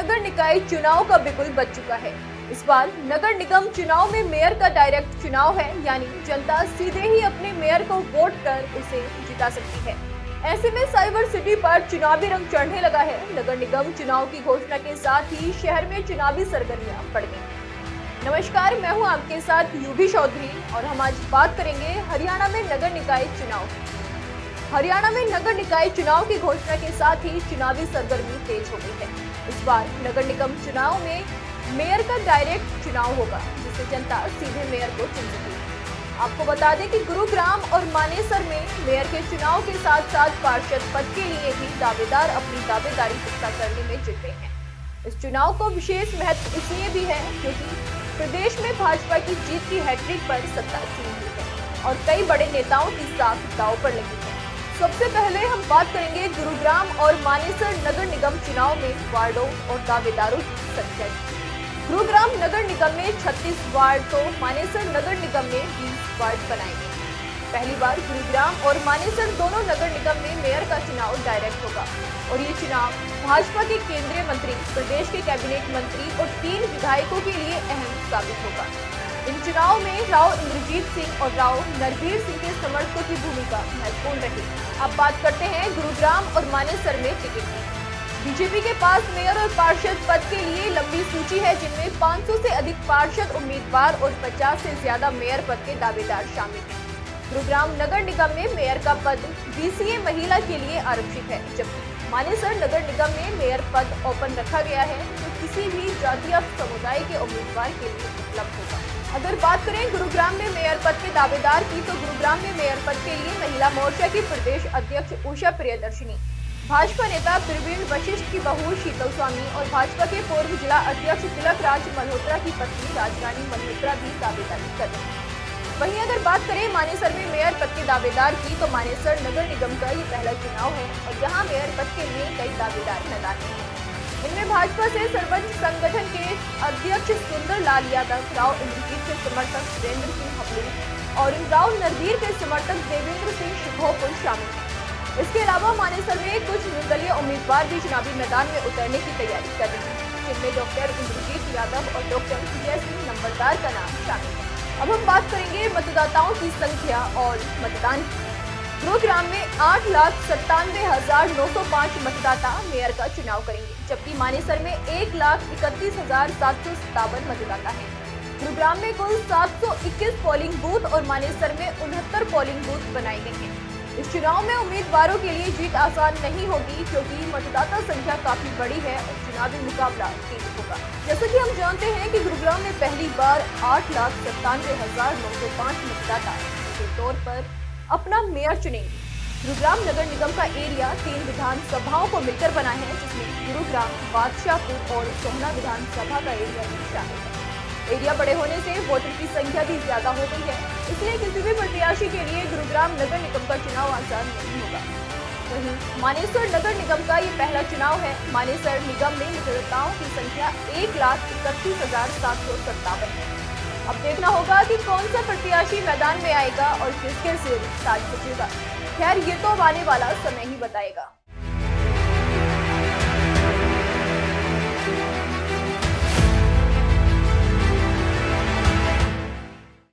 नगर निकाय चुनाव का बिगुल बज चुका है। इस बार नगर निगम चुनाव में मेयर का डायरेक्ट चुनाव है, यानी जनता सीधे ही अपने मेयर को वोट कर उसे जिता सकती है। ऐसे में साइबर सिटी पर चुनावी रंग चढ़ने लगा है। नगर निगम चुनाव की घोषणा के साथ ही शहर में चुनावी सरगर्मियां बढ़ गई। नमस्कार, मैं हूं आपके साथ यूवी चौधरी और हम आज बात करेंगे हरियाणा में नगर निकाय चुनाव। हरियाणा में नगर निकाय चुनाव की घोषणा के साथ ही चुनावी सरगर्मी तेज हो गई है। इस बार नगर निगम चुनाव में मेयर का डायरेक्ट चुनाव होगा, जिससे जनता सीधे मेयर को चुन सकेगी। आपको बता दें कि गुरुग्राम और मानेसर में मेयर के चुनाव के साथ साथ पार्षद पद के लिए भी दावेदार अपनी दावेदारी पुख्ता करने में जुटे हैं। इस चुनाव को विशेष महत्व इसलिए भी है क्योंकि प्रदेश में भाजपा की जीत की हैट्रिक पर सत्ता छीनी हुई है और कई बड़े नेताओं की साख दांव पर लगी है। सबसे पहले हम बात करेंगे गुरुग्राम और मानेसर नगर निगम चुनाव में वार्डों और दावेदारों की संख्या की। गुरुग्राम नगर निगम में 36 वार्ड तो मानेसर नगर निगम में 20 वार्ड बनाए गए। पहली बार गुरुग्राम और मानेसर दोनों नगर निगम में मेयर का चुनाव डायरेक्ट होगा और ये चुनाव भाजपा के केंद्रीय मंत्री, प्रदेश के कैबिनेट मंत्री और 3 विधायकों के लिए अहम साबित होगा। इन चुनाव में राव इंद्रजीत सिंह और राव नरवीर सिंह के समर्थकों की भूमिका महत्वपूर्ण रही। अब बात करते हैं गुरुग्राम और मानेसर में टिकट की। बीजेपी के पास मेयर और पार्षद पद के लिए लंबी सूची है, जिनमें 500 से अधिक पार्षद उम्मीदवार और 50 से ज्यादा मेयर पद के दावेदार शामिल हैं। गुरुग्राम नगर निगम में मेयर का पद बीसीए महिला के लिए आरक्षित है, जबकि मानेसर नगर निगम में मेयर पद ओपन रखा गया है, जो किसी भी जातीय समुदाय के उम्मीदवार के लिए उपलब्ध होगा। अगर बात करें गुरुग्राम में मेयर पद के दावेदार की, तो गुरुग्राम में मेयर पद के लिए महिला मोर्चा की प्रदेश अध्यक्ष उषा प्रियदर्शनी, भाजपा नेता प्रवीण वशिष्ठ की बहू शीतल स्वामी और भाजपा के पूर्व जिला अध्यक्ष तिलक राज मल्होत्रा की पत्नी राजरानी मल्होत्रा भी दावेदारी कर रहे हैं। वहीं अगर बात करें मानेसर में मेयर पद के दावेदार की, तो मानेसर नगर निगम का ये पहला चुनाव है और यहाँ मेयर पद के लिए कई दावेदार मैदान में हैं। इनमें भाजपा से सर्वोच्च संगठन के अध्यक्ष सुंदर लाल यादव, राव इंद्रजीत के समर्थक वीरेंद्र सिंह हबलू और राव नरवीर के समर्थक देवेंद्र सिंह शिभोपुर शामिल हैं। इसके अलावा मानेसर में कुछ निर्दलीय उम्मीदवार भी चुनावी मैदान में उतरने की तैयारी कर रहे हैं, जिनमें डॉक्टर इंद्रजीत यादव और डॉक्टर जय सिंह नंबरदार का नाम शामिल है। अब हम बात करेंगे मतदाताओं की संख्या और मतदान की। गुरुग्राम में 8,97,905 मतदाता मेयर का चुनाव करेंगे, जबकि मानेसर में 1,31,757 मतदाता हैं। गुरुग्राम में कुल 721 पोलिंग बूथ और मानेसर में 69 पोलिंग बूथ बनाए गए हैं। इस चुनाव में उम्मीदवारों के लिए जीत आसान नहीं होगी, क्योंकि मतदाता संख्या काफी बड़ी है और चुनावी मुकाबला तेज होगा। जैसा कि हम जानते हैं कि गुरुग्राम में पहली बार 8,97,905 मतदाता के तौर पर अपना मेयर चुनेंगे। गुरुग्राम नगर निगम का एरिया 3 विधानसभाओं को मिलकर बना है, जिसमें गुरुग्राम, बादशाहपुर और सोहना विधानसभा का एरिया भी शामिल है। एरिया बड़े होने से वोटर की संख्या भी ज्यादा हो गई है, इसलिए किसी भी प्रत्याशी के लिए गुरुग्राम नगर निगम का चुनाव आसान नहीं होगा। वहीं मानेसर नगर निगम का ये पहला चुनाव है। मानेसर निगम में मतदाताओं की संख्या 1,31,757 है। अब देखना होगा कि कौन सा प्रत्याशी मैदान में आएगा और किसके सिर ताज बचेगा। खैर, ये तो आने वाला समय ही बताएगा।